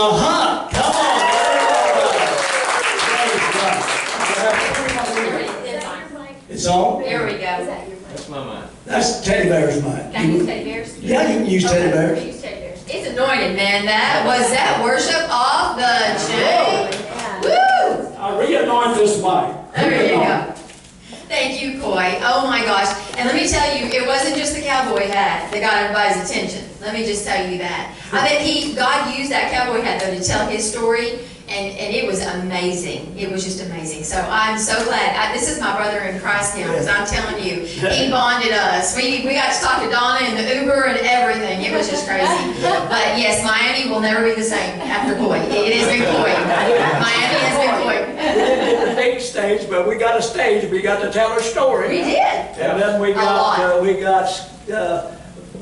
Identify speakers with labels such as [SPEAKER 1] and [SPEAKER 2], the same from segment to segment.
[SPEAKER 1] Uh-huh. Come on. It's on?
[SPEAKER 2] There we go.
[SPEAKER 3] That's my mind.
[SPEAKER 1] That's Teddy Bear's mic.
[SPEAKER 2] Can I use teddy bears?
[SPEAKER 1] Yeah, you can use Teddy Bears.
[SPEAKER 2] Okay, use teddy bears. It's anointed, man. Was that worship off the chain? Woo!
[SPEAKER 1] I re-anoint this mic.
[SPEAKER 2] There you go. Thank you, Coy. Oh my gosh. And let me tell you, it wasn't just the cowboy hat that got everybody's attention. Let me just tell you that. I bet God used that cowboy hat, though, to tell his story, and it was amazing. It was just amazing. So I'm so glad. This is my brother in Christ now, because I'm telling you, he bonded us. We got to talk to Donna and the Uber and everything. It was just crazy. But yes, Miami will never be the same after Coy. It has been Coy. Miami has been Coy.
[SPEAKER 4] We didn't get the big stage, but we got a stage. We got to tell our story.
[SPEAKER 2] We did.
[SPEAKER 4] And then we got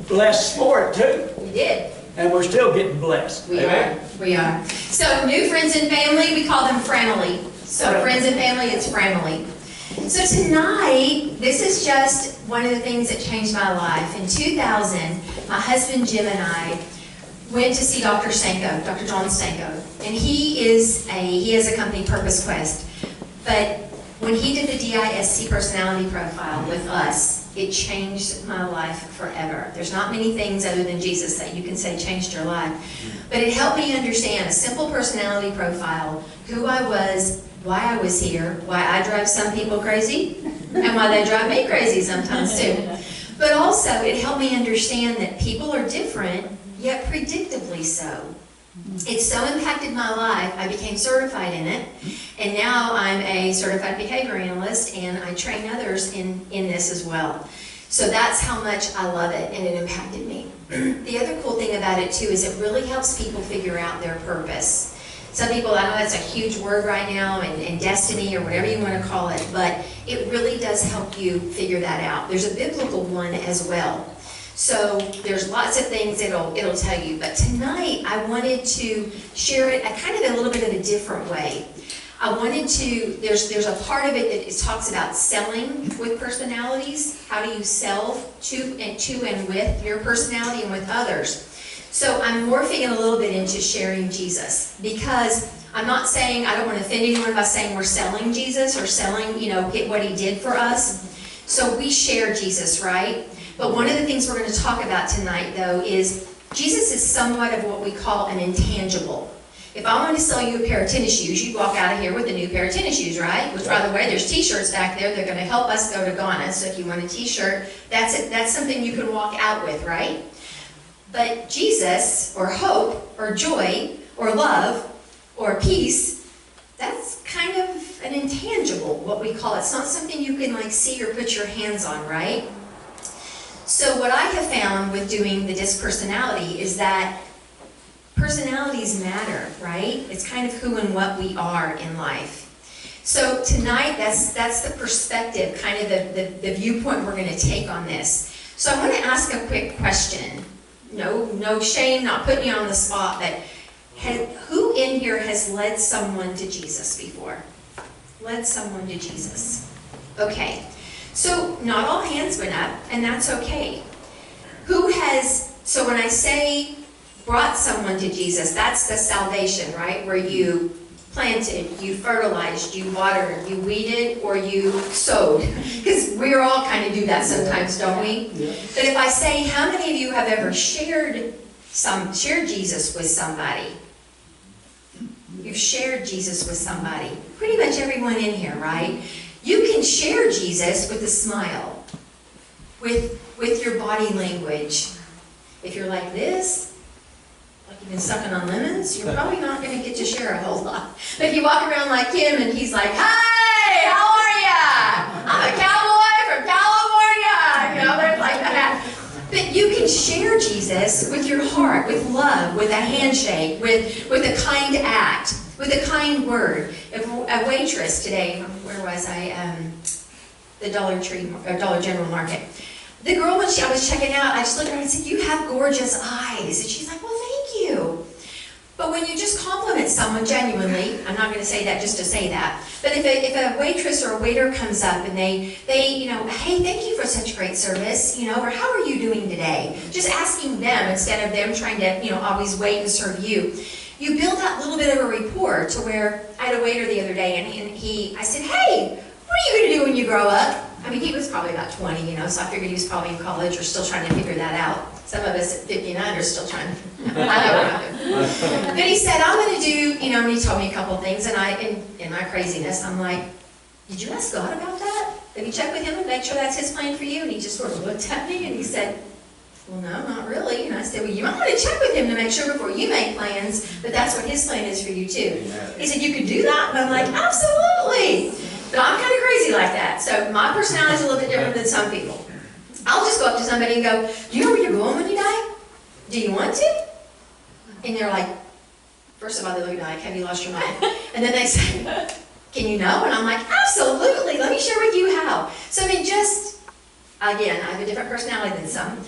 [SPEAKER 4] blessed for it too.
[SPEAKER 2] We did.
[SPEAKER 4] And we're still getting blessed.
[SPEAKER 2] We are. We are. So new friends and family, we call them family. So friends and family, it's family. So tonight, this is just one of the things that changed my life. In 2000, my husband Jim and I went to see Dr. Stanko, Dr. John Stanko. And he has a company, Purpose Quest. But when he did the DISC personality profile with us, it changed my life forever. There's not many things other than Jesus that you can say changed your life. But it helped me understand a simple personality profile, who I was, why I was here, why I drive some people crazy, and why they drive me crazy sometimes too. But also, it helped me understand that people are different, yet predictably so. It so impacted my life, I became certified in it, and now I'm a certified behavior analyst, and I train others in this as well. So that's how much I love it, and it impacted me. The other cool thing about it too is it really helps people figure out their purpose. Some people, I know that's a huge word right now, and destiny or whatever you want to call it, but it really does help you figure that out. There's a biblical one as well. So there's lots of things it'll tell you. But tonight I wanted to share it kind of a little bit of a different way. I wanted to, there's a part of it that it talks about selling with personalities. How do you sell to and with your personality and with others? So I'm morphing it a little bit into sharing Jesus, because I'm not saying, I don't want to offend anyone by saying we're selling Jesus or selling, what he did for us. So we share Jesus, right? But one of the things we're going to talk about tonight, though, is Jesus is somewhat of what we call an intangible. If I wanted to sell you a pair of tennis shoes, you'd walk out of here with a new pair of tennis shoes, right? Which, by the way, there's t-shirts back there. They're going to help us go to Ghana. So if you want a t-shirt, that's something you can walk out with, right? But Jesus, or hope, or joy, or love, or peace, that's kind of an intangible, what we call it. It's not something you can see or put your hands on, right? So what I have found with doing the DISC personality is that personalities matter, right? It's kind of who and what we are in life. So tonight, that's the perspective, kind of the viewpoint we're going to take on this. So I want to ask a quick question. No shame, not putting you on the spot, but who in here has led someone to Jesus before? Led someone to Jesus. Okay. So not all hands went up, and that's okay. So when I say brought someone to Jesus, that's the salvation, right? Where you planted, you fertilized, you watered, you weeded, or you sowed. Because we all kind of do that sometimes, don't we? Yeah. But if I say, how many of you have ever shared Jesus with somebody? You've shared Jesus with somebody. Pretty much everyone in here, right? You can share Jesus with a smile, with your body language. If you're like this, like you've been sucking on lemons, you're probably not going to get to share a whole lot. But if you walk around like him and he's like, "Hey, how are ya? I'm a cowboy from California," there's like that. But you can share Jesus with your heart, with love, with a handshake, with a kind act, with a kind word. A waitress today, where was I? The Dollar General Market. The girl, when I was checking out, I just looked at her and said, "You have gorgeous eyes." And she's like, "Well, thank you." But when you just compliment someone genuinely, I'm not going to say that just to say that, but if a waitress or a waiter comes up and they "Hey, thank you for such great service," or "How are you doing today?" Just asking them instead of them trying to, always wait and serve you. you build that little bit of a rapport to where I had a waiter the other day, and I said, hey, what are you going to do when you grow up? I mean, he was probably about 20, so I figured he was probably in college or still trying to figure that out. Some of us at 59 are still trying to, I know what I'm doing. But he said, I'm going to do, and he told me a couple of things, and in my craziness, I'm like, did you ask God about that? Have you checked with him and make sure that's his plan for you? And he just sort of looked at me and he said, well, no, not really. And I said, well, you might want to check with him to make sure before you make plans, but that's what his plan is for you too. He said, you could do that? And I'm like, absolutely. But I'm kind of crazy like that. So my personality is a little bit different than some people. I'll just go up to somebody and go, do you know where you're going when you die? Do you want to? And they're like, first of all, they look at me like, have you lost your mind? And then they say, can you know? And I'm like, absolutely. Let me share with you how. So I mean, just, again, I have a different personality than some.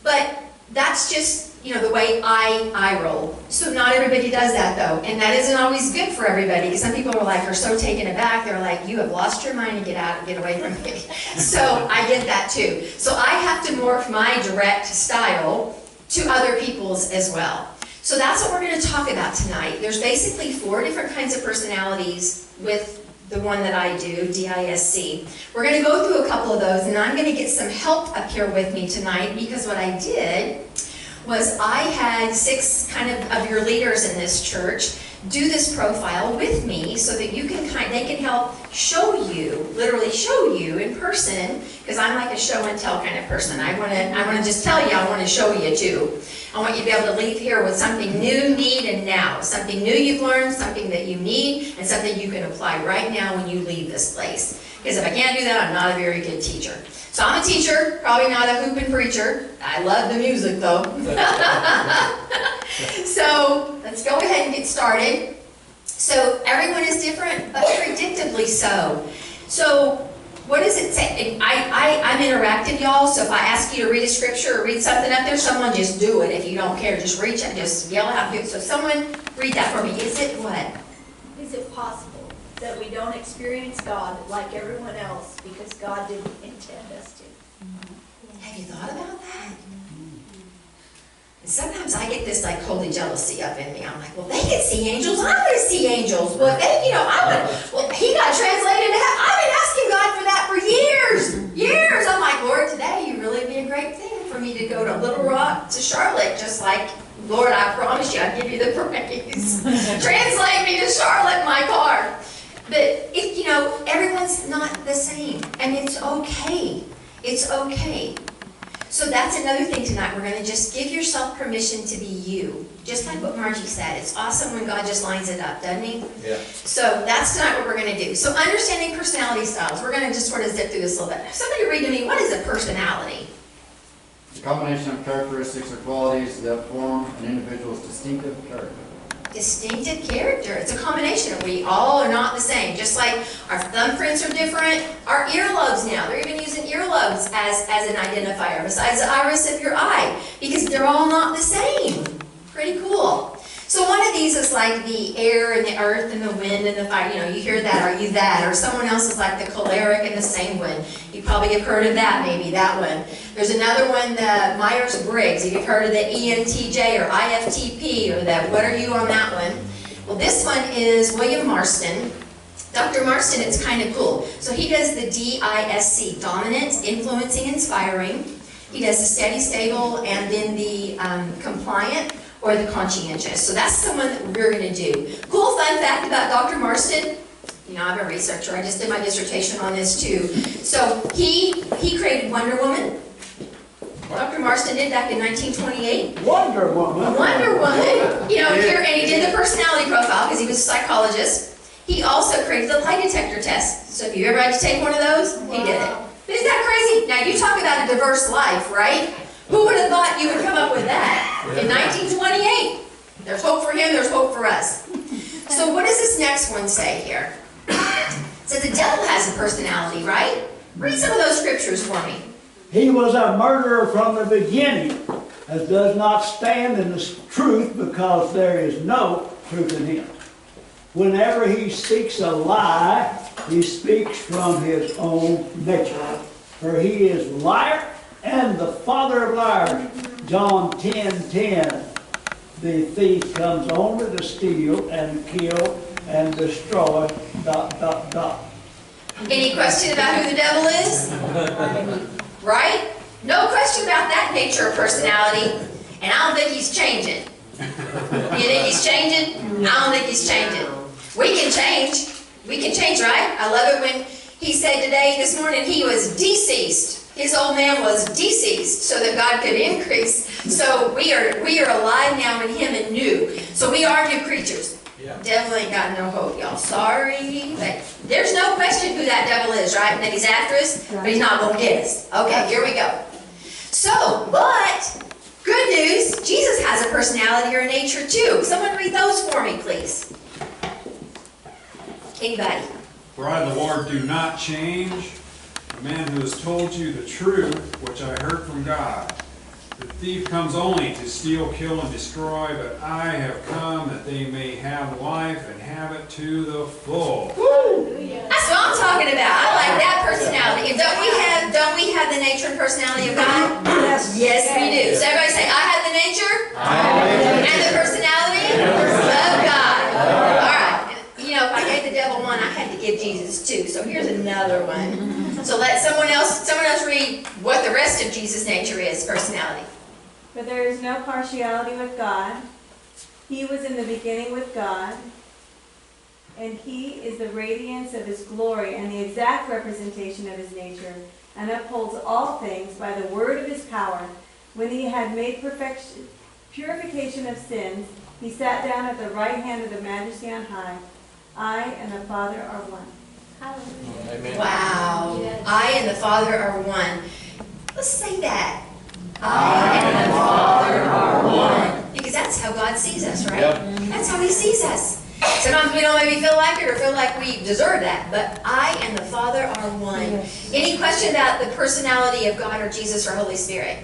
[SPEAKER 2] But that's just, the way I roll. So not everybody does that though. And that isn't always good for everybody, because some people are so taken aback. They're like, you have lost your mind and get out and get away from me. So I get that too. So I have to morph my direct style to other people's as well. So that's what we're going to talk about tonight. There's basically 4 different kinds of personalities with the one that I do, DISC. We're going to go through a couple of those, and I'm going to get some help up here with me tonight, because what I did was I had 6 of your leaders in this church do this profile with me so that you can they can help show you, literally show you in person, because I'm like a show and tell kind of person. I want to just tell you, I want to show you too. I want you to be able to leave here with something new, need, and now. Something new you've learned, something that you need, and something you can apply right now when you leave this place. Because if I can't do that, I'm not a very good teacher. So I'm a teacher, probably not a hooping preacher. I love the music though. So let's go ahead and get started. So everyone is different, but predictably so. So what does it say? I'm interactive, y'all, so if I ask you to read a scripture or read something up there, someone just do it. If you don't care, just reach out, just yell out. So someone read that for me. Is it what?
[SPEAKER 3] Is it possible that we don't experience God like everyone else because God didn't intend us to?
[SPEAKER 2] Have you thought about that? And sometimes I get this holy jealousy up in me. I'm like, well, they can see angels. I want to see angels. Well, he got translated to heaven. I've been asking God for that for years. I'm like, Lord, today you really be a great thing for me to go to Little Rock to Charlotte, just like, Lord, I promise you I'd give you the praise. Translate me to Charlotte in my car. But everyone's not the same, and it's okay. It's okay. So that's another thing tonight. We're going to just give yourself permission to be you. Just like what Margie said. It's awesome when God just lines it up, doesn't he?
[SPEAKER 5] Yeah.
[SPEAKER 2] So that's tonight what we're going to do. So understanding personality styles. We're going to just sort of zip through this a little bit. Somebody read to me, what is a personality?
[SPEAKER 5] It's a combination of characteristics or qualities that form an individual's distinctive character.
[SPEAKER 2] Distinctive character. It's a combination. We all are not the same. Just like our thumbprints are different, our earlobes now, they're even using earlobes as an identifier besides the iris of your eye, because they're all not the same. Pretty cool. So one of these is like the air and the earth and the wind and the fire. You hear that, are you that? Or someone else is like the choleric and the sanguine. You probably have heard of that, maybe, that one. There's another one, the Myers-Briggs. You've heard of the ENTJ or IFTP or that, what are you on that one? Well, this one is William Marston. Dr. Marston, it's kind of cool. So he does the DISC, dominant, influencing, inspiring. He does the steady, stable, and then the compliant, or the conscientious. So that's the one that we're going to do. Cool fun fact about Dr. Marston. I'm a researcher. I just did my dissertation on this too. So he created Wonder Woman. Dr. Marston did back in 1928.
[SPEAKER 4] Wonder Woman.
[SPEAKER 2] Wonder Woman. And he did the personality profile because he was a psychologist. He also created the lie detector test. So if you ever had to take one of those, he did it. Isn't that crazy? Now you talk about a diverse life, right? Who would have thought you would come up with that in 1928? There's hope for him, there's hope for us. So what does this next one say here? So the devil has a personality, right? Read some of those scriptures for me.
[SPEAKER 6] He was a murderer from the beginning, as does not stand in the truth, because there is no truth in him. Whenever he speaks a lie, he speaks from his own nature. For he is liar and the father of liars. John 10:10. the thief comes only to steal and kill and destroy, ...
[SPEAKER 2] Any question about who the devil is? Right? No question about that nature or personality. And I don't think he's changing. You think he's changing? I don't think he's changing. We can change. We can change, right? I love it when he said this morning, he was deceased. His old man was deceased so that God could increase. So we are alive now in him and new. So we are new creatures.
[SPEAKER 4] Yeah.
[SPEAKER 2] Devil ain't got no hope, y'all. Sorry. But there's no question who that devil is, right? And that he's after us, but he's not going to get us. Okay, here we go. So, but good news, Jesus has a personality or a nature too. Someone read those for me, please. Anybody?
[SPEAKER 7] For I, the Lord, do not change. A man who has told you the truth, which I heard from God. The thief comes only to steal, kill, and destroy, but I have come that they may have life and have it to the full.
[SPEAKER 2] Woo! That's what I'm talking about. I like that personality. And don't we have the nature and personality of God? Yes. Yes, we do. So everybody say, I have the nature and the personality of God. All right. You know, if I gave the devil one, I had to give Jesus two. So here's another one. So let someone else read what the rest of Jesus' nature is, personality.
[SPEAKER 8] But there is no partiality with God. He was in the beginning with God, and he is the radiance of his glory and the exact representation of his nature, and upholds all things by the word of his power. When he had made purification of sins, he sat down at the right hand of the Majesty on high. I and the Father are one.
[SPEAKER 3] Hallelujah.
[SPEAKER 4] Amen.
[SPEAKER 2] Wow.
[SPEAKER 3] Yes.
[SPEAKER 2] I and the Father are one. Let's say that. I and the Father are one. Because that's how God sees us, right?
[SPEAKER 4] Yep.
[SPEAKER 2] That's how he sees us. Sometimes we don't maybe feel like it or feel like we deserve that, but I and the Father are one. Any question about the personality of God or Jesus or Holy Spirit?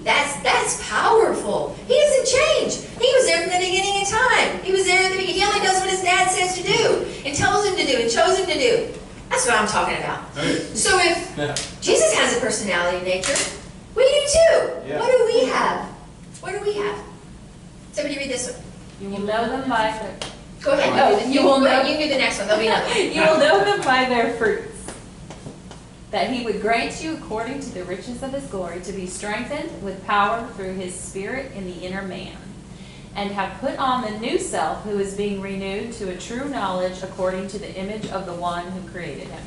[SPEAKER 2] That's powerful. He doesn't change. He was there from the beginning of time. He was there at the beginning. He only does what his dad says to do and tells him to do and chose him to do. That's what I'm talking about.
[SPEAKER 7] Hey.
[SPEAKER 2] So if Jesus has a personality and nature, we do too.
[SPEAKER 4] Yeah.
[SPEAKER 2] What do we have? What do we have? Somebody read this one.
[SPEAKER 9] You will know them by their,
[SPEAKER 2] Go ahead.
[SPEAKER 9] Oh, you will know-
[SPEAKER 2] You do the next one. There'll be another one.
[SPEAKER 9] you will know them by their fruits. That he would grant you, according to the riches of his glory, to be strengthened with power through his Spirit in the inner man, and have put on the new self, who is being renewed to a true knowledge according to the image of the one who created him.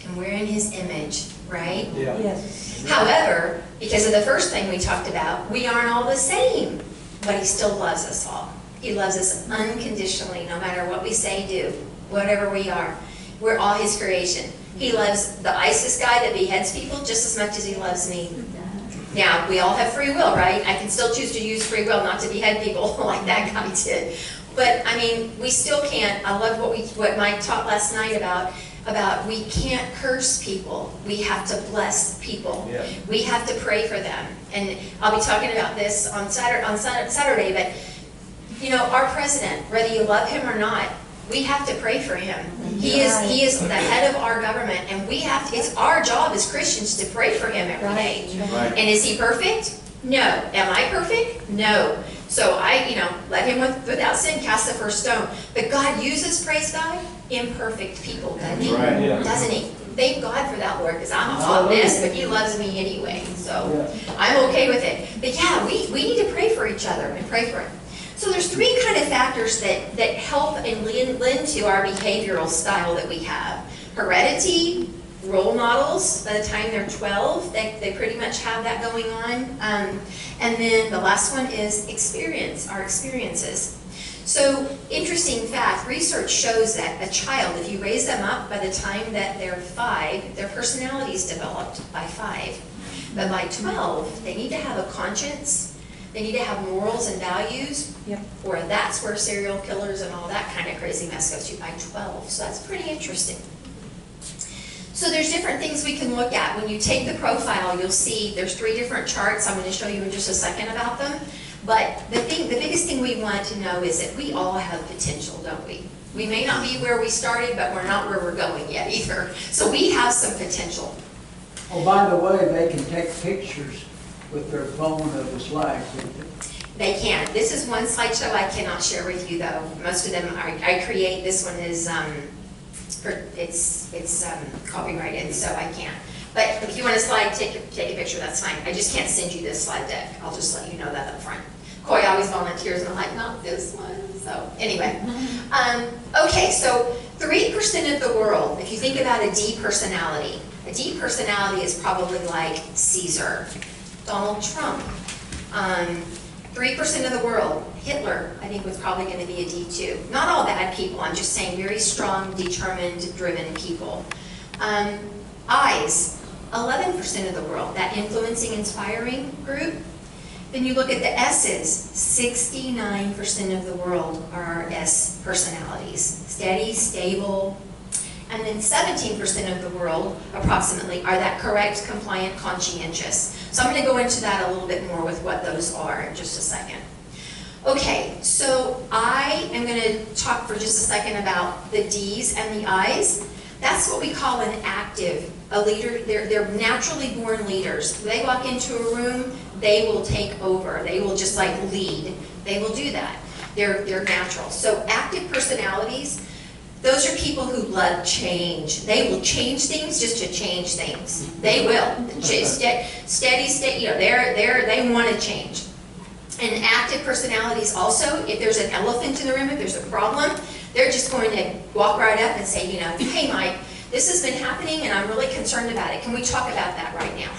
[SPEAKER 2] And we're in his image, right?
[SPEAKER 4] Yeah.
[SPEAKER 8] Yes.
[SPEAKER 2] However, because of the first thing we talked about, we aren't all the same, but he still loves us all. He loves us unconditionally, no matter what we say, do, whatever we are. We're all his creation. He loves the ISIS guy that beheads people just as much as he loves me. Now, we all have free will, right? I can still choose to use free will not to behead people like that guy did. But, I mean, we still can't. I love what Mike taught last night about we can't curse people. We have to bless people.
[SPEAKER 4] Yeah.
[SPEAKER 2] We have to pray for them. And I'll be talking about this on Saturday, but, you know, our president, whether you love him or not, we have to pray for him. He is the head of our government, and we have to, it's our job as Christians to pray for him every day.
[SPEAKER 5] Right.
[SPEAKER 2] And is he perfect? No. Am I perfect? No. So let him without sin cast the first stone. But God uses, praise God, imperfect people, doesn't he?
[SPEAKER 5] Right, yeah.
[SPEAKER 2] Doesn't he? Thank God for that, Lord, because I'm a hot mess, but he loves me anyway. So I'm okay with it. But yeah, we need to pray for each other and pray for him. So there's three kind of factors that help and lend to our behavioral style that we have. Heredity, role models, by the time they're 12, they pretty much have that going on. And then the last one is experience, our experiences. So interesting fact, research shows that a child, if you raise them up by the time that they're 5, their personality is developed by 5. But by 12, they need to have a conscience. They need to have morals and values, or that's where serial killers and all that kind of crazy mess goes to by 12. So that's pretty interesting. So there's different things we can look at. When you take the profile, you'll see there's 3 different charts. I'm going to show you in just a second about them. But the biggest thing we want to know is that we all have potential, don't we? We may not be where we started, but we're not where we're going yet either. So we have some potential.
[SPEAKER 6] Oh, by the way, they can take pictures with their phone of the slides.
[SPEAKER 2] They can. This is one slideshow I cannot share with you, though. Most of them I create. This one is it's copyrighted, so I can't. But if you want a slide, take a picture. That's fine. I just can't send you this slide deck. I'll just let you know that up front. Coy always volunteers, and I'm like, not this one. So anyway, okay. So 3% of the world. If you think about a D personality is probably like Caesar, Donald Trump. 3% of the world, Hitler, I think was probably going to be a D2. Not all bad people, I'm just saying very strong, determined, driven people. I's, 11% of the world, that influencing, inspiring group. Then you look at the S's, 69% of the world are S personalities. Steady, stable. And then 17% of the world, approximately, are that correct, compliant, conscientious. So I'm going to go into that a little bit more with what those are in just a second. Okay, so I am going to talk for just a second about the D's and the I's. That's what we call an active, a leader. They're naturally born leaders. When they walk into a room, they will take over. They will just like lead. They will do that. They're natural. So active personalities, those are people who love change. They will change things just to change things. They will. Steady state, you know, they want to change. And active personalities also, if there's an elephant in the room, if there's a problem, they're just going to walk right up and say, you know, hey Mike, this has been happening and I'm really concerned about it. Can we talk about that right now?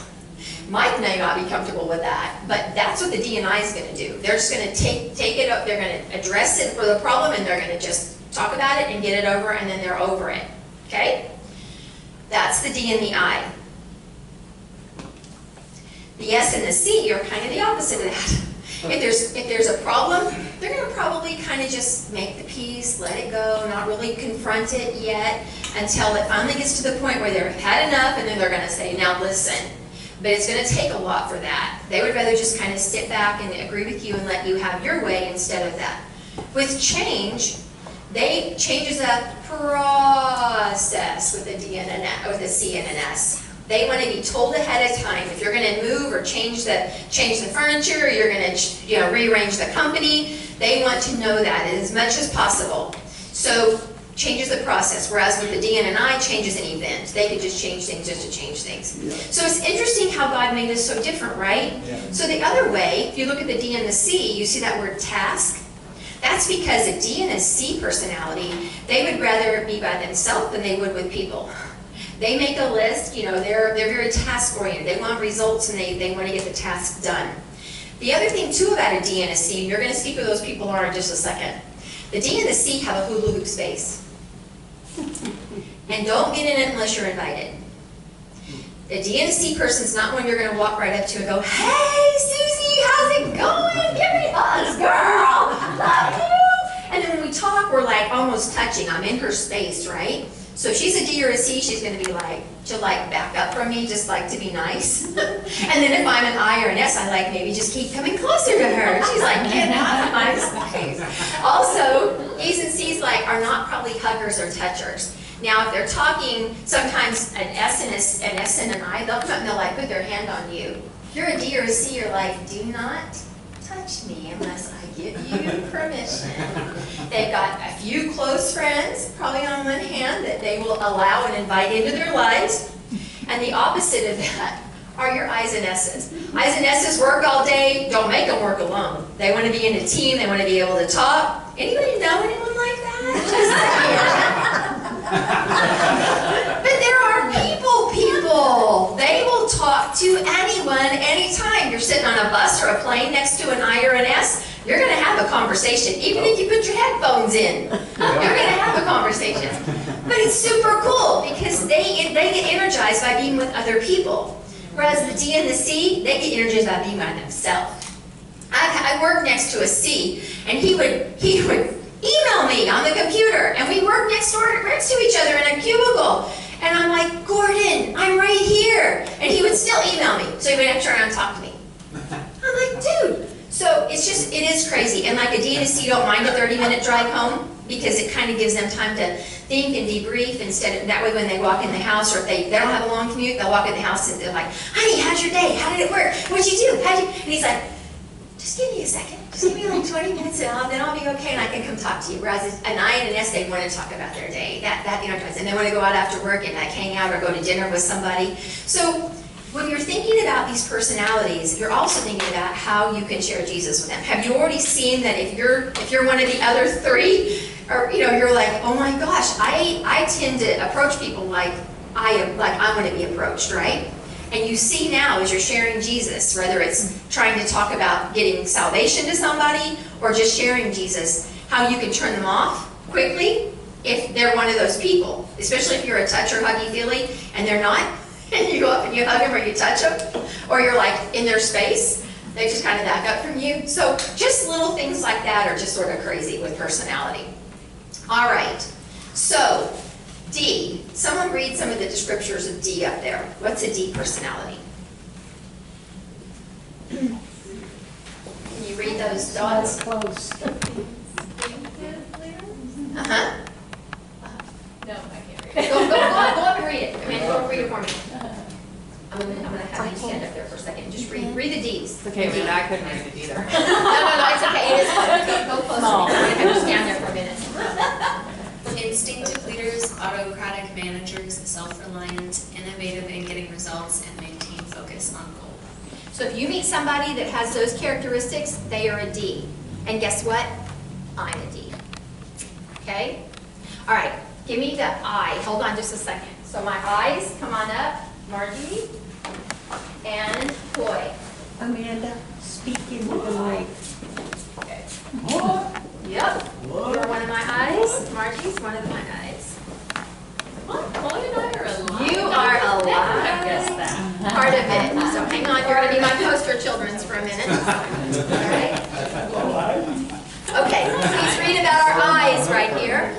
[SPEAKER 2] Mike may not be comfortable with that, but that's what the D&I is going to do. They're just going to take it up, they're going to address it for the problem, and they're going to just talk about it and get it over, and then they're over it. Okay? That's the D and the I. The S and the C are kind of the opposite of that. If there's a problem, they're going to probably kind of just make the peace, let it go, not really confront it yet, until it finally gets to the point where they've had enough, and then they're going to say, now listen. But it's going to take a lot for that. They would rather just kind of sit back and agree with you and let you have your way instead of that. With change, change is a process with a D and an S, with a C and an S. They want to be told ahead of time if you're going to move or change the furniture, or you're going to rearrange the company. They want to know that as much as possible. So change is the process, whereas with the D and an I, change is an event. They could just change things just to change things. Yeah. So it's interesting how God made us so different, right? Yeah. So the other way, if you look at the D and the C, you see that word task. That's because a D and a C personality, they would rather be by themselves than they would with people. They make a list, you know, they're very task-oriented. They want results and they want to get the task done. The other thing, too, about a D and a C, and you're going to see who those people are in just a second. The D and the C have a hula hoop space. And don't get in it unless you're invited. The D and the C person's not one you're going to walk right up to and go, hey, Susie, how's it going? Give me hugs, girl. Love you. And then when we talk, we're like almost touching. I'm in her space, right? So if she's a D or a C, she's going to be like, she'll like back up from me, just like to be nice. And then if I'm an I or an S, I like maybe just keep coming closer to her. She's like, get out of my space. Also, E's and C's like are not probably huggers or touchers. Now, if they're talking, sometimes an S and an I, they'll come up and they'll like put their hand on you. If you're a D or a C, you're like, do not touch me unless I give you permission. They've got a few close friends, probably on one hand, that they will allow and invite into their lives. And the opposite of that are your I's and S's. I's and S's work all day, don't make them work alone. They want to be in a team, they want to be able to talk. Anybody know anyone like that? But there are people. They will talk to anyone, anytime. You're sitting on a bus or a plane next to an I or an S, you're going to have a conversation. Even if you put your headphones in, you're going to have a conversation. But it's super cool because they get energized by being with other people. Whereas the D and the C, they get energized by being by themselves. I worked next to a C, and he would email me on the computer, and we worked next to each other in a cubicle. And I'm like, Gordon, I'm right here. And he would still email me. So he would turn around and talk to me. I'm like, dude. So it is crazy. And like a D and a C don't mind a 30-minute drive home because it kind of gives them time to think and debrief instead of, that way when they walk in the house, or if they don't have a long commute, they'll walk in the house and they're like, honey, how's your day? How did it work? What'd you do? And he's like, just give me a second. just give me like 20 minutes and then I'll be okay and I can come talk to you. Whereas an I and an S, they want to talk about their day. And they want to go out after work and like hang out or go to dinner with somebody. So when you're thinking about these personalities, you're also thinking about how you can share Jesus with them. Have you already seen that if you're one of the other three, or you're like, oh my gosh, I tend to approach people like I want to be approached, right? And you see now as you're sharing Jesus, whether it's trying to talk about getting salvation to somebody or just sharing Jesus, how you can turn them off quickly if they're one of those people, especially if you're a touch or huggy feely and they're not. And you go up and you hug them or you touch them, or you're like in their space, they just kind of back up from you. So just little things like that are just sort of crazy with personality. All right, so D. Someone read some of the descriptors of D up there. What's a D personality? Can you read those dots?
[SPEAKER 8] Close.
[SPEAKER 2] Uh-huh.
[SPEAKER 9] No, I can't read it.
[SPEAKER 2] Go up and read it. Amanda, go read it for me. I'm gonna have you stand up there for a second. Just read the D's.
[SPEAKER 9] It's okay, man, I couldn't read it either.
[SPEAKER 2] No, it's okay. It is fine. Go closer. I'm gonna have you stand there for a minute.
[SPEAKER 10] Instinctive leaders, autocratic managers, self-reliant, innovative in getting results, and maintain focus on goal.
[SPEAKER 2] So if you meet somebody that has those characteristics, they are a D. And guess what? I'm a D. Okay? All right. Give me the I. Hold on just a second. So my eyes, come on up. Margie and Boy.
[SPEAKER 8] Amanda, speak into the mic.
[SPEAKER 2] Okay. Yep. You're one of my eyes. Margie's one of my eyes.
[SPEAKER 9] What? Chloe and I are alive.
[SPEAKER 2] You are
[SPEAKER 9] I
[SPEAKER 2] alive.
[SPEAKER 9] guess that.
[SPEAKER 2] Part of it. So hang on. You're going to be my poster children's for a minute. All right? Okay. Please read about our eyes right here.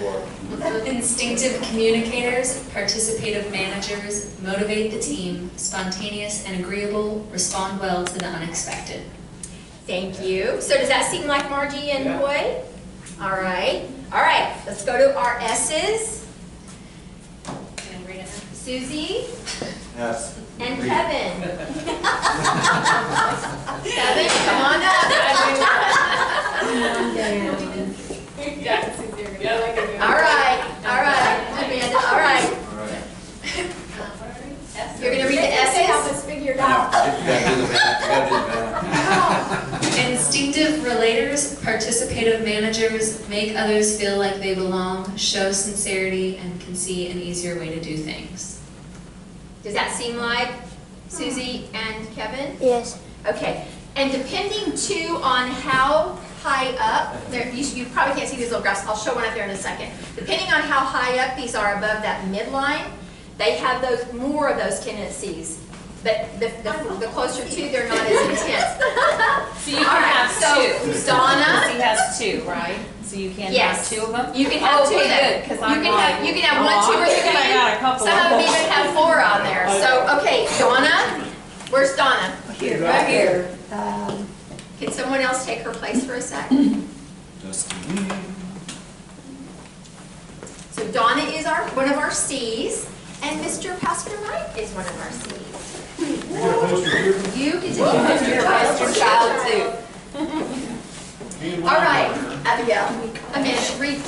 [SPEAKER 10] Instinctive communicators, participative managers, motivate the team, spontaneous and agreeable, respond well to the unexpected.
[SPEAKER 2] Thank you. So does that seem like Margie and Boy? All right. All right. Let's go to our S's.
[SPEAKER 10] Can I read it?
[SPEAKER 2] Susie
[SPEAKER 5] Yes.
[SPEAKER 2] and
[SPEAKER 5] Read.
[SPEAKER 2] Kevin. Kevin, come on up. All right. Amanda, all right.
[SPEAKER 5] All right.
[SPEAKER 2] You're going to read the
[SPEAKER 3] Help
[SPEAKER 2] S's?
[SPEAKER 3] us figure it
[SPEAKER 5] No,
[SPEAKER 3] out.
[SPEAKER 5] you gotta do the math. You gotta do the math.
[SPEAKER 10] Instinctive relators, participative managers, make others feel like they belong, show sincerity, and can see an easier way to do things.
[SPEAKER 2] Does that seem like Susie and Kevin?
[SPEAKER 11] Yes.
[SPEAKER 2] Okay. And depending too on how high up, there, you probably can't see these little graphs. I'll show one up there in a second. Depending on how high up these are above that midline, they have those more of those tendencies. But the closer to, they're not as intense.
[SPEAKER 9] So you
[SPEAKER 2] All
[SPEAKER 9] can
[SPEAKER 2] right,
[SPEAKER 9] have
[SPEAKER 2] so
[SPEAKER 9] two.
[SPEAKER 2] Donna.
[SPEAKER 9] He has two, right? So you can
[SPEAKER 2] Yes.
[SPEAKER 9] have two of them?
[SPEAKER 2] You can have two of them.
[SPEAKER 9] Good, because I'm
[SPEAKER 2] You can have one, two, or three.
[SPEAKER 9] I got a couple
[SPEAKER 2] Some of them
[SPEAKER 9] them.
[SPEAKER 2] even have four on there. So, okay, Donna, where's Donna?
[SPEAKER 8] Here.
[SPEAKER 2] Right here. Can someone else take her place for a sec? So Donna is one of our C's, and Mr. Pastor Mike is one of our C's.
[SPEAKER 7] We got a poster here.
[SPEAKER 2] You can take your pastor child too. All right, Abigail. Amanda, read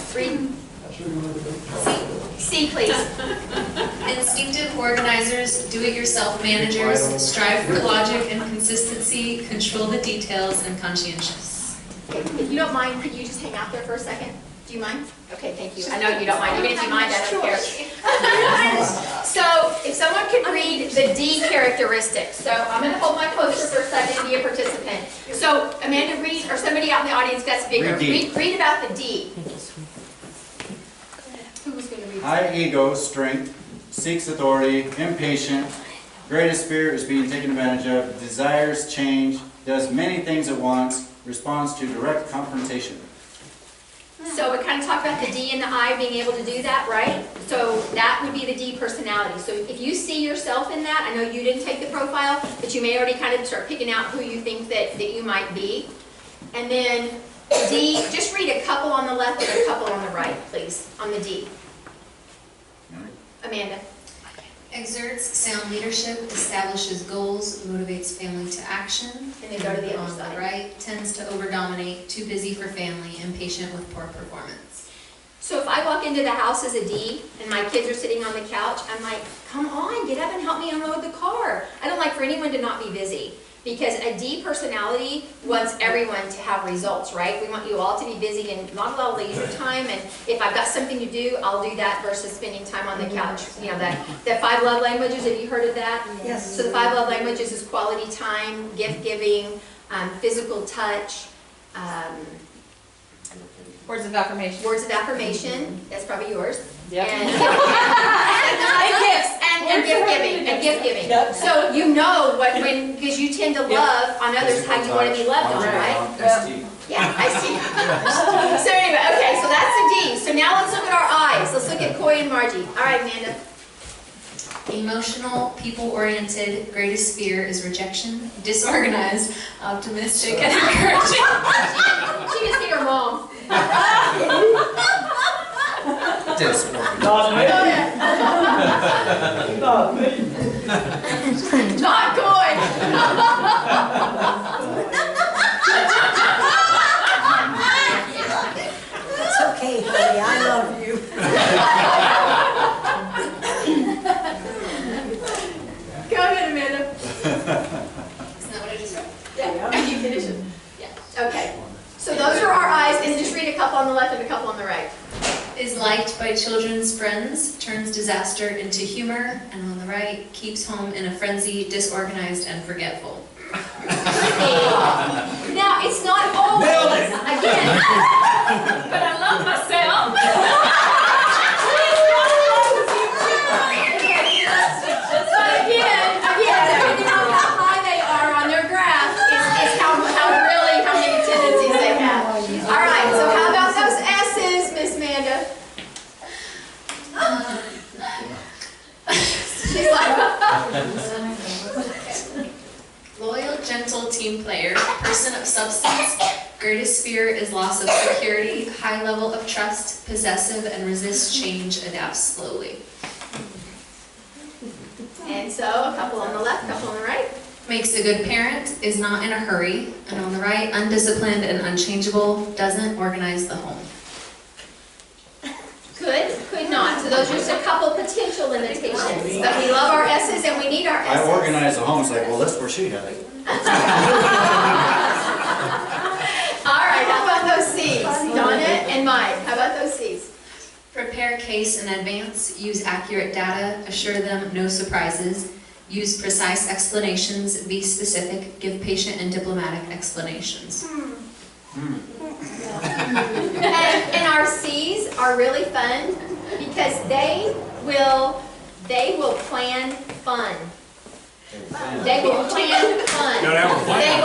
[SPEAKER 2] C, please.
[SPEAKER 10] Instinctive organizers, do-it-yourself managers, strive for logic and consistency, control the details, and conscientious.
[SPEAKER 2] If you don't mind, could you just hang out there for a second? Do you mind? Okay, thank you. I know you don't mind. Even if you mind, I don't care. So, if someone could read the D characteristics. So, I'm going to hold my poster for a second and be a participant. So, Amanda, read, or somebody out in the audience that's bigger.
[SPEAKER 5] Read D.
[SPEAKER 2] Read about the D. Who was going to read?
[SPEAKER 5] High ego, strength, seeks authority, impatient, greatest spirit is being taken advantage of, desires change, does many things at once, responds to direct confrontation.
[SPEAKER 2] So we kind of talked about the D and the I being able to do that, right? So that would be the D personality. So if you see yourself in that, I know you didn't take the profile, but you may already kind of start picking out who you think that you might be. And then D, just read a couple on the left and a couple on the right, please, on the D. Amanda.
[SPEAKER 10] Exerts sound leadership, establishes goals, motivates family to action.
[SPEAKER 2] And then go to the other
[SPEAKER 10] On
[SPEAKER 2] side.
[SPEAKER 10] the right, tends to overdominate, too busy for family, impatient with poor performance.
[SPEAKER 2] So if I walk into the house as a D and my kids are sitting on the couch, I'm like, come on, get up and help me unload the car. I don't like for anyone to not be busy. Because a D personality wants everyone to have results, right? We want you all to be busy and not a lot of leisure time. And if I've got something to do, I'll do that versus spending time on the couch. You know, that 5 love languages, have you heard of that?
[SPEAKER 3] Yes.
[SPEAKER 2] So the 5 love languages is quality time, gift giving, physical touch,
[SPEAKER 9] Words of affirmation.
[SPEAKER 2] words of affirmation, that's probably yours.
[SPEAKER 9] Yep.
[SPEAKER 2] And,
[SPEAKER 9] gifts.
[SPEAKER 2] and gift giving, and gift giving. So you know because you tend to love on others how you want to be loved on, right? Yeah, I see. So anyway, okay, so that's a D. So now let's look at our eyes. Let's look at Coy and Margie. All right, Amanda.
[SPEAKER 10] Emotional, people-oriented, greatest fear is rejection, disorganized, optimistic, and encouraging.
[SPEAKER 2] She just hit her mom.
[SPEAKER 6] Not me.
[SPEAKER 2] Not Coy.
[SPEAKER 3] It's okay, honey, I love you.
[SPEAKER 2] Go ahead, Amanda.
[SPEAKER 10] Isn't that what I just read?
[SPEAKER 2] Yeah, you finish it. Yeah, okay. So those are our eyes, and just read a couple on the left and a couple on the right.
[SPEAKER 10] Is liked by children's friends, turns disaster into humor, and on the right, keeps home in a frenzy, disorganized and forgetful.
[SPEAKER 2] Now, it's not always, again,
[SPEAKER 9] But I love myself.
[SPEAKER 2] but again, depending on how high they are on their graph is how many tendencies they have. All right, so how about those S's, Miss Amanda? She's like,
[SPEAKER 10] Loyal, gentle team player, person of substance, greatest fear is loss of security, high level of trust, possessive and resists change, adapts slowly.
[SPEAKER 2] and so a couple on the left, a couple on the right.
[SPEAKER 10] Makes a good parent, is not in a hurry, and on the right, undisciplined and unchangeable, doesn't organize the home.
[SPEAKER 2] Could not. So those are just a couple potential limitations. But we love our S's and we need our S's.
[SPEAKER 5] I organize the home, it's like, well, that's where she had it.
[SPEAKER 2] All right, how about those C's? Donna and Mike, how about those C's?
[SPEAKER 10] Prepare case in advance, use accurate data, assure them no surprises, use precise explanations, be specific, give patient and diplomatic explanations.
[SPEAKER 2] And our C's are really fun because they will plan fun. They will plan fun.
[SPEAKER 7] Gotta have a plan.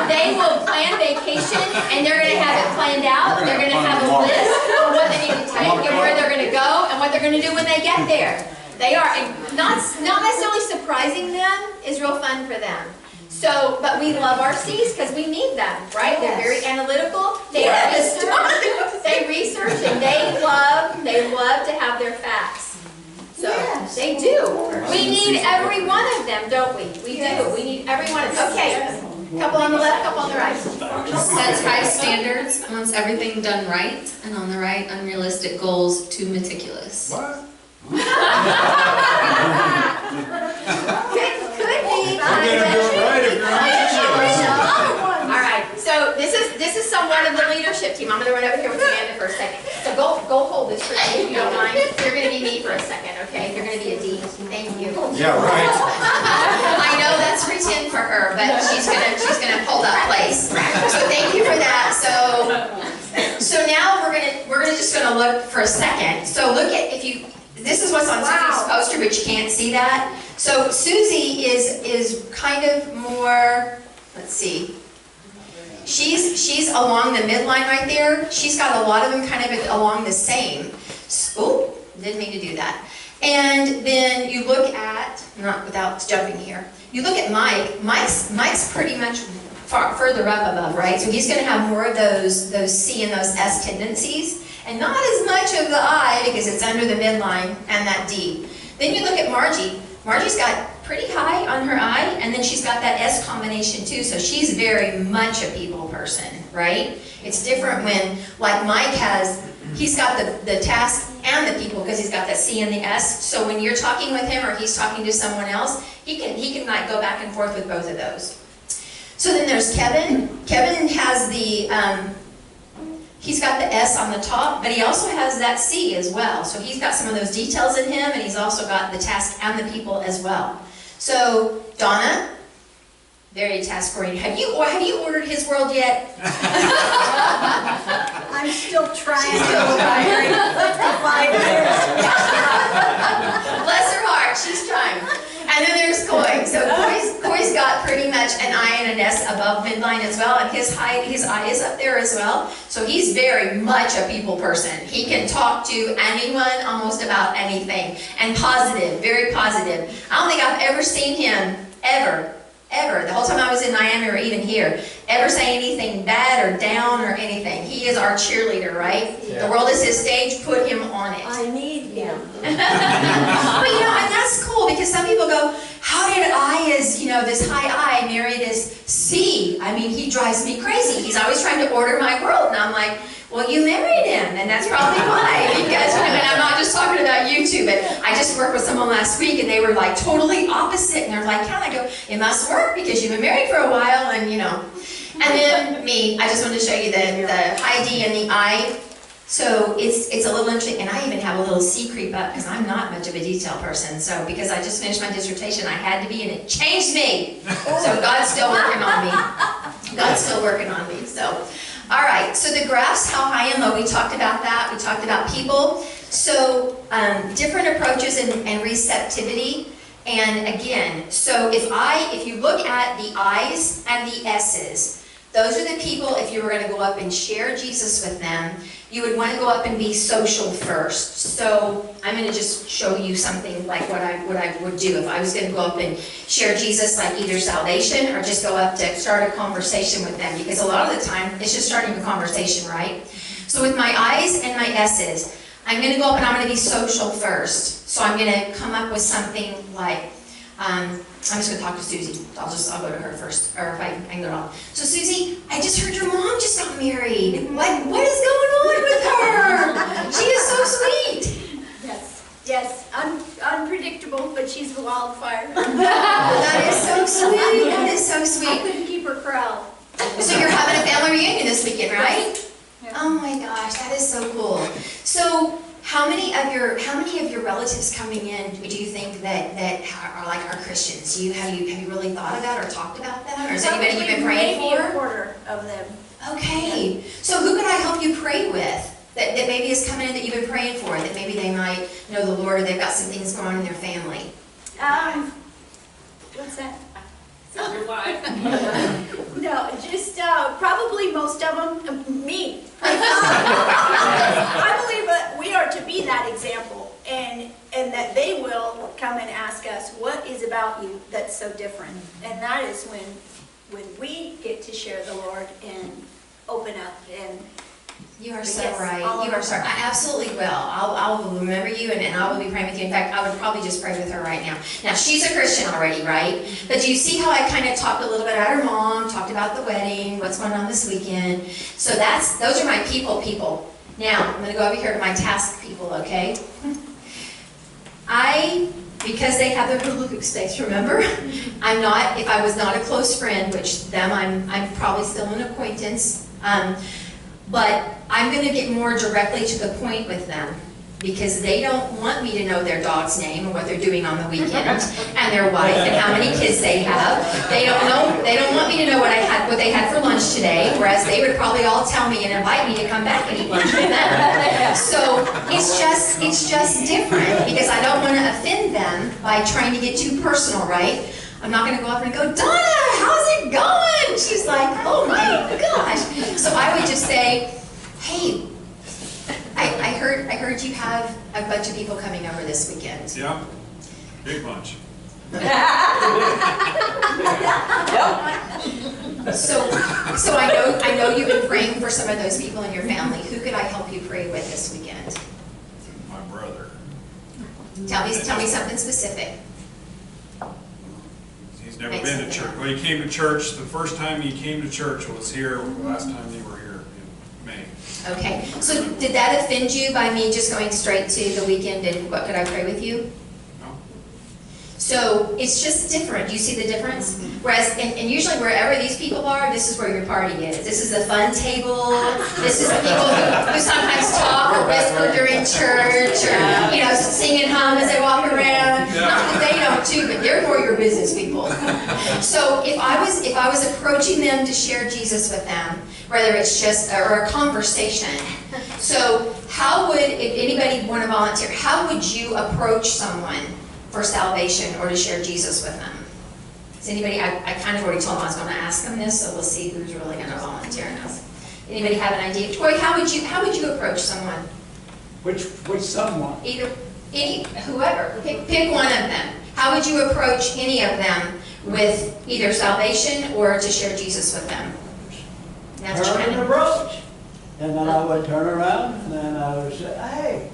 [SPEAKER 2] They will plan vacation and they're gonna have it planned out. They're gonna have a list of what they need to take and where they're gonna go and what they're gonna do when they get there. They are, and not necessarily surprising them is real fun for them. So, but we love our C's because we need them, right? They're very analytical. They they research and they love to have their facts. So they do. We need every one of them, don't we? We do. We need every one of them. Okay. Couple on the left, couple on the right.
[SPEAKER 10] Sets high standards, wants everything done right, and on the right, unrealistic goals, too meticulous.
[SPEAKER 7] What?
[SPEAKER 2] Could be.
[SPEAKER 7] I'm gonna do it right if you're on.
[SPEAKER 2] All right. So this is somewhat of the leadership team. I'm going to run over here with Amanda for a second. So go hold this for me if you don't mind. You're going to be me for a second, okay? You're going to be a D. Thank you.
[SPEAKER 5] Yeah, right.
[SPEAKER 2] I know that's pretend for her, but she's gonna hold that place. So thank you for that. So now we're just gonna look for a second. So look at this is what's on Susie's poster, but you can't see that. So Susie is kind of more, let's see. She's along the midline right there. She's got a lot of them kind of along the same. Oh, didn't mean to do that. And then you look at, not without jumping here, you look at Mike. Mike's pretty much further up above, right? So he's going to have more of those C and those S tendencies, and not as much of the I because it's under the midline and that D. Then you look at Margie. Margie's got pretty high on her I, and then she's got that S combination too, so she's very much a people person, right? It's different when, like Mike has, he's got the task and the people because he's got that C and the S, so when you're talking with him or he's talking to someone else, he can like go back and forth with both of those. So then there's Kevin. Kevin has the, he's got the S on the top, but he also has that C as well. So he's got some of those details in him, and he's also got the task and the people as well. So Donna, very task oriented. Have you ordered His World yet?
[SPEAKER 3] I'm still trying.
[SPEAKER 2] She's still trying.
[SPEAKER 3] 55 years.
[SPEAKER 2] Bless her heart, she's trying. And then there's Coy. So Coy's got pretty much an I and an S above midline as well, and his I is up there as well. So he's very much a people person. He can talk to anyone almost about anything. And positive, very positive. I don't think I've ever seen him, ever, the whole time I was in Miami or even here, ever say anything bad or down or anything. He is our cheerleader, right? Yeah. The world is his stage, put him on it.
[SPEAKER 3] I need him.
[SPEAKER 2] But and that's cool because some people go, how did I as, this high I marry this C? I mean, he drives me crazy. He's always trying to order my world. And I'm like, well, you married him, and that's probably why. Because, and I'm not just talking about you two, but I just worked with someone last week, and they were like totally opposite. And they're like, how? I go, it must work because you've been married for a while, and And then me, I just wanted to show you the high D and the I. So it's a little interesting, and I even have a little C creep up because I'm not much of a detail person. So because I just finished my dissertation, I had to be, and it changed me. So God's still working on me. God's still working on me. So, all right. So the graphs, how high and low, we talked about that. We talked about people. So different approaches and receptivity. And again, so if you look at the I's and the S's, those are the people, if you were going to go up and share Jesus with them, you would want to go up and be social first. So I'm going to just show you something like what I would do if I was going to go up and share Jesus, like either salvation or just go up to start a conversation with them. Because a lot of the time, it's just starting a conversation, right? So with my I's and my S's, I'm going to go up and I'm going to be social first. So I'm going to come up with something like, I'm just going to talk to Susie. I'll go to her first, or if I can go on. So Susie, I just heard your mom just got married. What is going on with her? She is so sweet.
[SPEAKER 3] Yes, unpredictable, but she's a wildfire.
[SPEAKER 2] That is so sweet. That is so
[SPEAKER 3] I
[SPEAKER 2] sweet.
[SPEAKER 3] couldn't keep her corralled.
[SPEAKER 2] So you're having a family reunion this weekend, right? Yeah. Oh my gosh, that is so cool. So how many of your relatives coming in do you think that are Christians? Have you really thought about or talked about that? Or is anybody you've been praying for?
[SPEAKER 3] Maybe a quarter of them.
[SPEAKER 2] Okay. So who could I help you pray with? That maybe is coming in that you've been praying for, that maybe they might know the Lord or they've got some things going on in their family.
[SPEAKER 3] What's that?
[SPEAKER 10] Your wife.
[SPEAKER 3] No, just probably most of them, me. I believe that we are to be that example, and that they will come and ask us, what is about you that's so different? And that is when we get to share the Lord and open up and
[SPEAKER 2] You are so
[SPEAKER 3] Yes,
[SPEAKER 2] right.
[SPEAKER 3] all
[SPEAKER 2] You
[SPEAKER 3] of
[SPEAKER 2] are so right. I absolutely will. I will remember you and I will be praying with you. In fact, I would probably just pray with her right now. Now, she's a Christian already, right? But do you see how I kind of talked a little bit about her mom, talked about the wedding, what's going on this weekend? So those are my people. Now, I'm going to go over here to my task people, okay? Because they have their hula hoop space, remember? if I was not a close friend, which them, I'm probably still an acquaintance, but I'm going to get more directly to the point with them because they don't want me to know their dog's name and what they're doing on the weekend and their wife and how many kids they have. They don't want me to know what they had for lunch today, whereas they would probably all tell me and invite me to come back and eat lunch with them. So it's just different because I don't want to offend them by trying to get too personal, right? I'm not going to go up and go, Donna, how's it going? She's like, oh my gosh. So I would just say, hey, I heard you have a bunch of people coming over this weekend.
[SPEAKER 7] Yeah, big bunch.
[SPEAKER 2] So I know you've been praying for some of those people in your family. Who could I help you pray with this weekend?
[SPEAKER 7] My brother.
[SPEAKER 2] Tell me something specific.
[SPEAKER 7] He's never been to church. Well, he came to church, the first time he came to church was here, the last time they were here in May.
[SPEAKER 2] Okay, so did that offend you by me just going straight to the weekend and what could I pray with you?
[SPEAKER 7] No?
[SPEAKER 2] So it's just different. Do you see the difference? Whereas, and usually wherever these people are, this is where your party is. This is the fun table. This is the people who sometimes talk or whisper during church or, you know, sing and hum as they walk around. Not that they don't too, but they're more your business people. So if I was approaching them to share Jesus with them, whether it's just or a conversation. So how would, if anybody want to volunteer, how would you approach someone for salvation or to share Jesus with them? Does anybody, I kind of already told them I was going to ask them this, so we'll see who's really going to volunteer now. Anybody have an idea? Troy, how would you approach someone?
[SPEAKER 6] Which someone?
[SPEAKER 2] Whoever. Pick one of them. How would you approach any of them with either salvation or to share Jesus with them? That's
[SPEAKER 6] Turn and approach. And then I would turn around and then I would say, hey,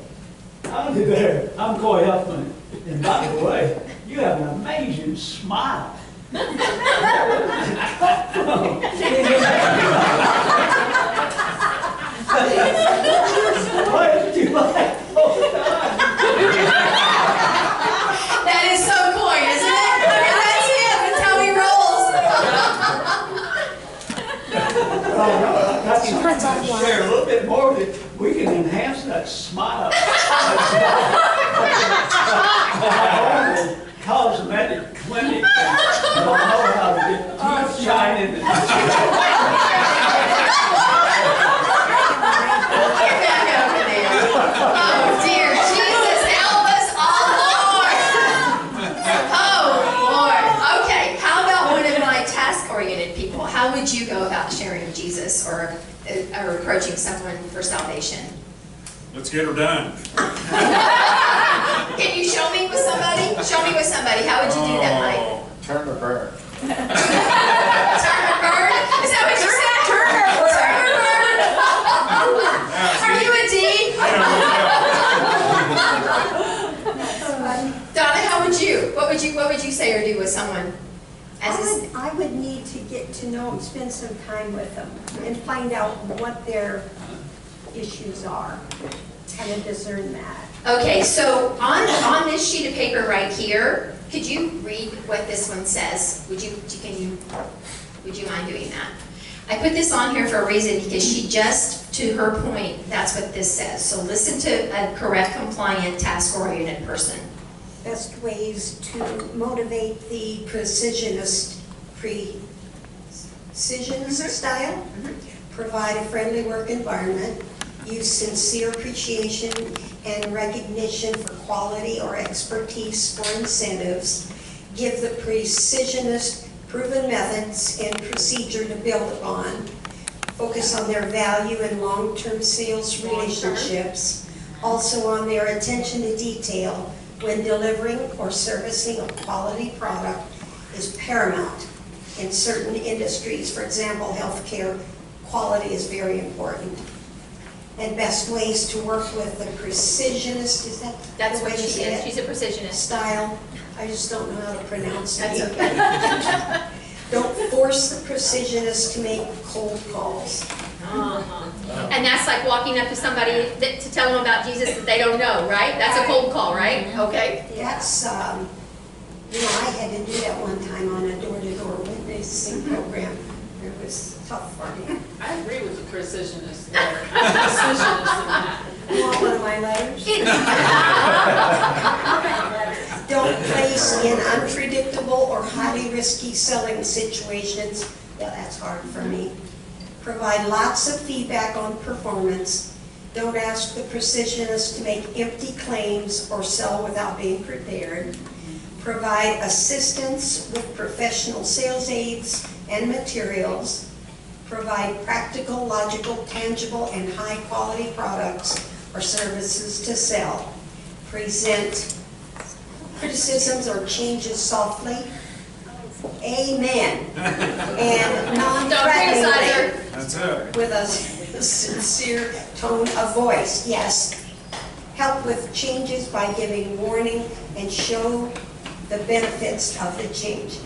[SPEAKER 6] howdy there. I'm Coy Huffman. And by the way, you have an amazing smile. Where did you like all the time?
[SPEAKER 2] That is so coy, isn't it? I mean, that's him. That's how he rolls.
[SPEAKER 6] Share a little bit more that we can enhance that smile. Cosmetic clinic. I don't know how to get teeth shining.
[SPEAKER 2] Get back over there. Oh, dear Jesus, help us all, Lord. Oh, Lord. Okay, how about one of my task-oriented people? How would you go about sharing Jesus or approaching someone for salvation?
[SPEAKER 7] Let's get her done.
[SPEAKER 2] Can you show me with somebody? Show me with somebody. How would you do that, Mike?
[SPEAKER 5] Turn or burn.
[SPEAKER 2] Turn or burn? Is that what you said? Turn or burn? Are you a D? Donna, how would you? What would you say or do with someone?
[SPEAKER 11] I would need to get to know them, spend some time with them, and find out what their issues are. Kind of discern that.
[SPEAKER 2] Okay, so on this sheet of paper right here, could you read what this one says? Would you mind doing that? I put this on here for a reason because she just, to her point, that's what this says. So listen to a correct, compliant, task-oriented person.
[SPEAKER 11] Best ways to motivate the precisionist style. Provide a friendly work environment. Use sincere appreciation and recognition for quality or expertise for incentives. Give the precisionist proven methods and procedure to build upon. Focus on their value and long-term sales relationships. Also on their attention to detail when delivering or servicing a quality product is paramount in certain industries. For example, healthcare, quality is very important. And best ways to work with the precisionist, is that
[SPEAKER 2] That's
[SPEAKER 11] the way
[SPEAKER 2] what she
[SPEAKER 11] say
[SPEAKER 2] is.
[SPEAKER 11] it?
[SPEAKER 2] She's a precisionist.
[SPEAKER 11] Style. I just don't know how to pronounce it.
[SPEAKER 2] That's okay.
[SPEAKER 11] Don't force the precisionist to make cold calls.
[SPEAKER 2] And that's like walking up to somebody to tell them about Jesus that they don't know, right? That's a cold call, right? Okay.
[SPEAKER 11] That's, I had to do that one time on a door-to-door witnessing program. It was tough for me.
[SPEAKER 12] I agree with the precisionist there. Precisionist in that.
[SPEAKER 11] You want one of my letters? Don't place in unpredictable or highly risky selling situations. Yeah, that's hard for me. Provide lots of feedback on performance. Don't ask the precisionist to make empty claims or sell without being prepared. Provide assistance with professional sales aids and materials. Provide practical, logical, tangible, and high-quality products or services to sell. Present criticisms or changes softly. Amen. And non-threateningly
[SPEAKER 7] That's it.
[SPEAKER 11] with a sincere tone of voice. Yes. help with changes by giving warning, and show the benefits of the change.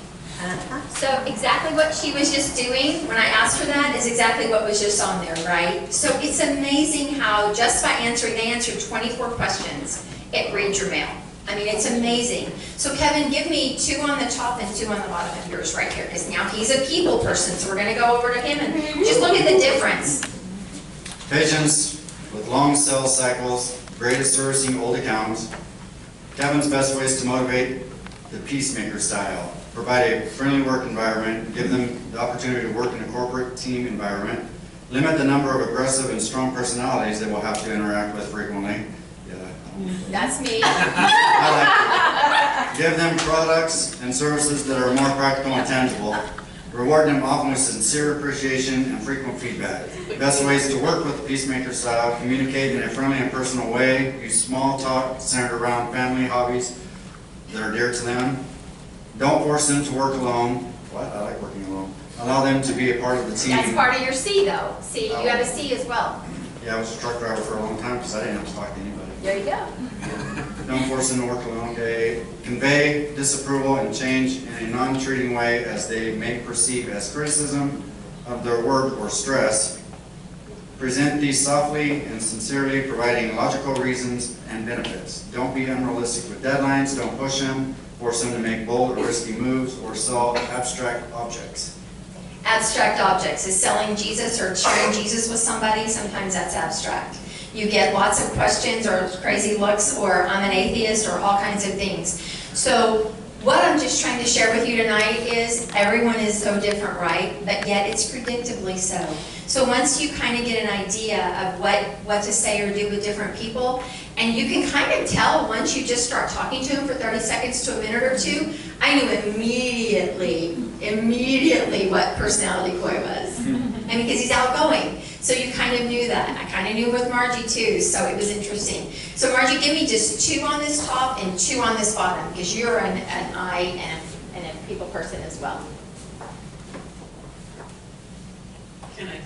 [SPEAKER 2] So exactly what she was just doing when I asked her that is exactly what was just on there, right? So it's amazing how just by answering, they answered 24 questions, it reads your mail. I mean, it's amazing. So Kevin, give me 2 on the top and 2 on the bottom of yours right here, because now he's a people person, so we're going to go over to him and just look at the difference.
[SPEAKER 5] Patience with long sales cycles, great at servicing old accounts. Kevin's best ways to motivate the peacemaker style. Provide a friendly work environment, give them the opportunity to work in a corporate team environment. Limit the number of aggressive and strong personalities they will have to interact with frequently.
[SPEAKER 2] That's me.
[SPEAKER 5] I like it. Give them products and services that are more practical and tangible. Reward them often with sincere appreciation and frequent feedback. Best ways to work with the peacemaker style: communicate in a friendly and personal way. Use small talk centered around family hobbies that are dear to them. Don't force them to work alone. What? I like working alone. Allow them to be a part of the team.
[SPEAKER 2] That's part of your C though. See, you have a C as well.
[SPEAKER 5] Yeah, I was a truck driver for a long time because I didn't have to talk to anybody.
[SPEAKER 2] There you go.
[SPEAKER 5] Don't force them to work alone. Okay. Convey disapproval and change in a non-treating way as they may perceive as criticism of their work or stress. Present these softly and sincerely, providing logical reasons and benefits. Don't be unrealistic with deadlines. Don't push them. Force them to make bold or risky moves or solve abstract objects.
[SPEAKER 2] Abstract objects is selling Jesus or sharing Jesus with somebody. Sometimes that's abstract. You get lots of questions or crazy looks or I'm an atheist or all kinds of things. So what I'm just trying to share with you tonight is everyone is so different, right? But yet it's predictably so. So once you kind of get an idea of what to say or do with different people, and you can kind of tell once you just start talking to them for 30 seconds to a minute or two, I knew immediately what personality Coy was. And because he's outgoing. So you kind of knew that. I kind of knew with Margie too, so it was interesting. So Margie, give me just 2 on this top and 2 on this bottom, because you're an I and a people person as well.
[SPEAKER 12] Can I?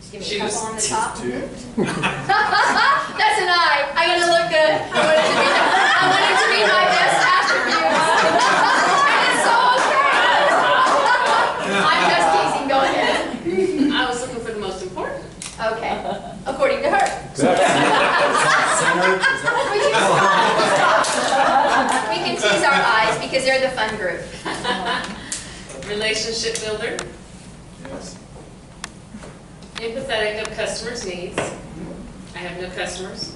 [SPEAKER 2] Just give me a couple on the top.
[SPEAKER 5] 2.
[SPEAKER 2] That's an I. I gotta look good. I wanted to be my best attribute. And it's so okay. I'm just teasing. Go ahead.
[SPEAKER 12] I was looking for the most important.
[SPEAKER 2] Okay. According to her. We can tease our eyes because they're the fun group.
[SPEAKER 12] Relationship builder.
[SPEAKER 5] Yes.
[SPEAKER 12] Empathetic of customers' needs. I have no customers.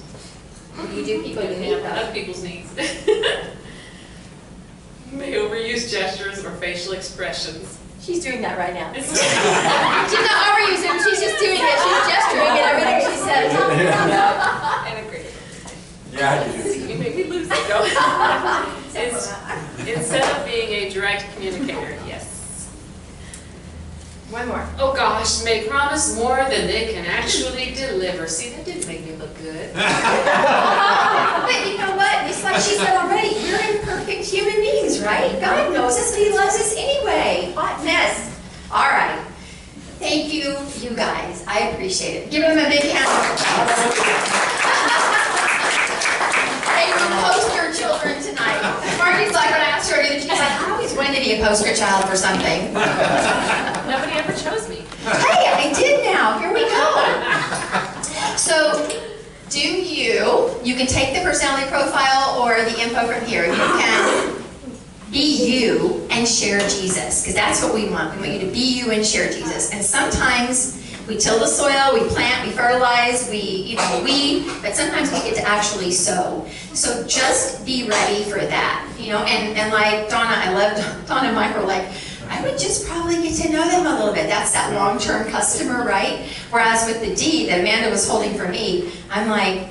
[SPEAKER 2] You do people you
[SPEAKER 12] I
[SPEAKER 2] need
[SPEAKER 12] have
[SPEAKER 2] though.
[SPEAKER 12] other people's needs. May overuse gestures or facial expressions.
[SPEAKER 2] She's doing that right now. She's not overusing them, she's just doing it. She's gesturing at everything she says.
[SPEAKER 12] And agree.
[SPEAKER 5] Yeah, I do.
[SPEAKER 12] You made me lose it. Go. Instead of being a direct communicator, yes.
[SPEAKER 2] One more.
[SPEAKER 12] Oh gosh, may promise more than they can actually deliver. See, that didn't make me look good.
[SPEAKER 2] But you know what? It's like she said already, we're imperfect human beings, right? God knows us, but He loves us anyway. Hot mess. All right. Thank you, you guys. I appreciate it. Give them a big hand. They were poster children tonight. Margie's like, when I asked her to do that, she's like, I always wanted to be a poster child for something.
[SPEAKER 12] Nobody ever chose me.
[SPEAKER 2] Hey, I did now. Here we go. So, you can take the personality profile or the info from here. You can be you and share Jesus, because that's what we want. We want you to be you and share Jesus. And sometimes we till the soil, we plant, we fertilize, we weed, but sometimes we get to actually sow. So just be ready for that. And like Donna, I love Donna and Michael, like, I would just probably get to know them a little bit. That's that long-term customer, right? Whereas with the D that Amanda was holding for me, I'm like,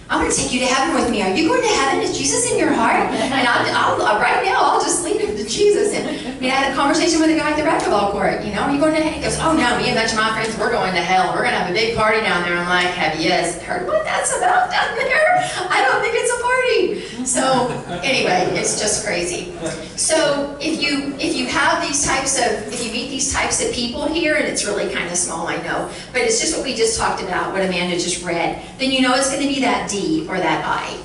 [SPEAKER 2] I want to take you to heaven with me. Are you going to heaven? Is Jesus in your heart? And I'll right now, I'll just lead him to Jesus. And I had a conversation with a guy at the racquetball court. Are you going to heaven? He goes, oh no, me and a bunch of my friends, we're going to hell. We're going to have a big party down there. I'm like, have you heard what that's about down there? I don't think it's a party. So anyway, it's just crazy. So if you meet these types of people here, and it's really kind of small, I know, but it's just what we just talked about, what Amanda just read, then it's going to be that D or that I.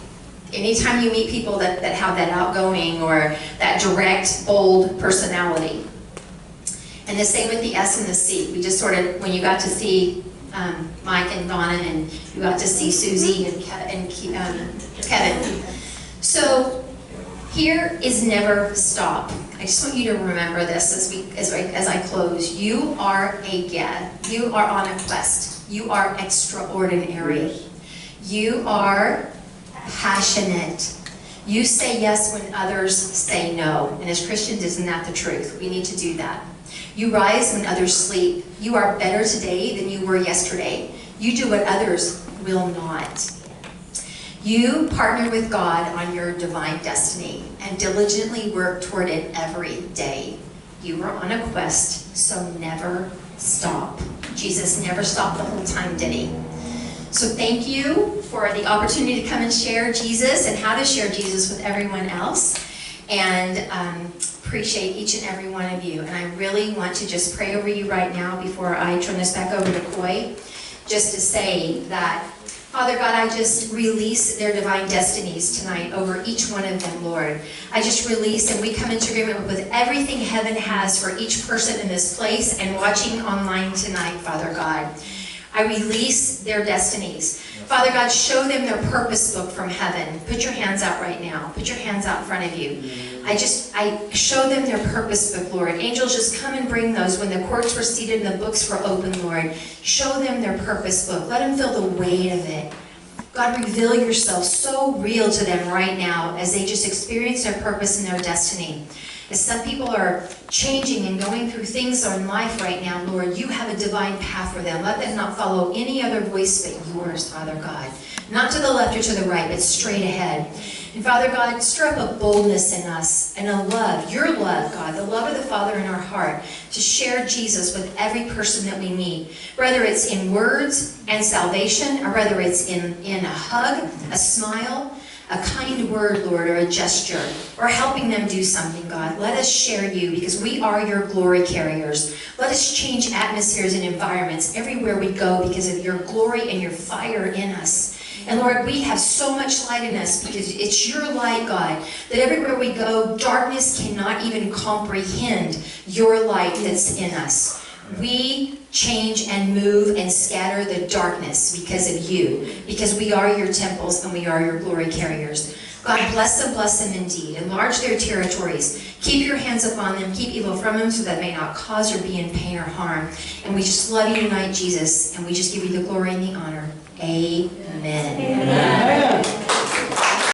[SPEAKER 2] Anytime you meet people that have that outgoing or that direct, bold personality. And the same with the S and the C. We just sort of, when you got to see Mike and Donna, and you got to see Susie and Kevin. So here is never stop. I just want you to remember this as I close. You are a gift. You are on a quest. You are extraordinary. You are passionate. You say yes when others say no. And as Christians, isn't that the truth? We need to do that. You rise when others sleep. You are better today than you were yesterday. You do what others will not. You partner with God on your divine destiny and diligently work toward it every day. You are on a quest, so never stop. Jesus never stopped the whole time, did he? So thank you for the opportunity to come and share Jesus and how to share Jesus with everyone else. And appreciate each and every one of you. And I really want to just pray over you right now before I turn this back over to Coy, just to say that, Father God, I just release their divine destinies tonight over each one of them, Lord. I just release, and we come into agreement with everything heaven has for each person in this place and watching online tonight, Father God. I release their destinies. Father God, show them their purpose book from heaven. Put your hands out right now. Put your hands out in front of you. I show them their purpose book, Lord. Angels, just come and bring those. When the courts were seated and the books were open, Lord, show them their purpose book. Let them feel the weight of it. God, reveal yourself so real to them right now as they just experience their purpose and their destiny. As some people are changing and going through things in life right now, Lord, you have a divine path for them. Let them not follow any other voice but yours, Father God. Not to the left or to the right, but straight ahead. And Father God, stir up a boldness in us and a love, your love, God, the love of the Father in our heart, to share Jesus with every person that we meet. Whether it's in words and salvation, or whether it's in a hug, a smile, a kind word, Lord, or a gesture, or helping them do something, God. Let us share you, because we are your glory carriers. Let us change atmospheres and environments everywhere we go because of your glory and your fire in us. And Lord, we have so much light in us because it's your light, God, that everywhere we go, darkness cannot even comprehend your light that's in us. We change and move and scatter the darkness because of you, because we are your temples and we are your glory carriers. God, bless them indeed. Enlarge their territories. Keep your hands upon them. Keep evil from them so that they may not cause or be in pain or harm. And we just love you tonight, Jesus, and we just give you the glory and the honor. Amen. Amen.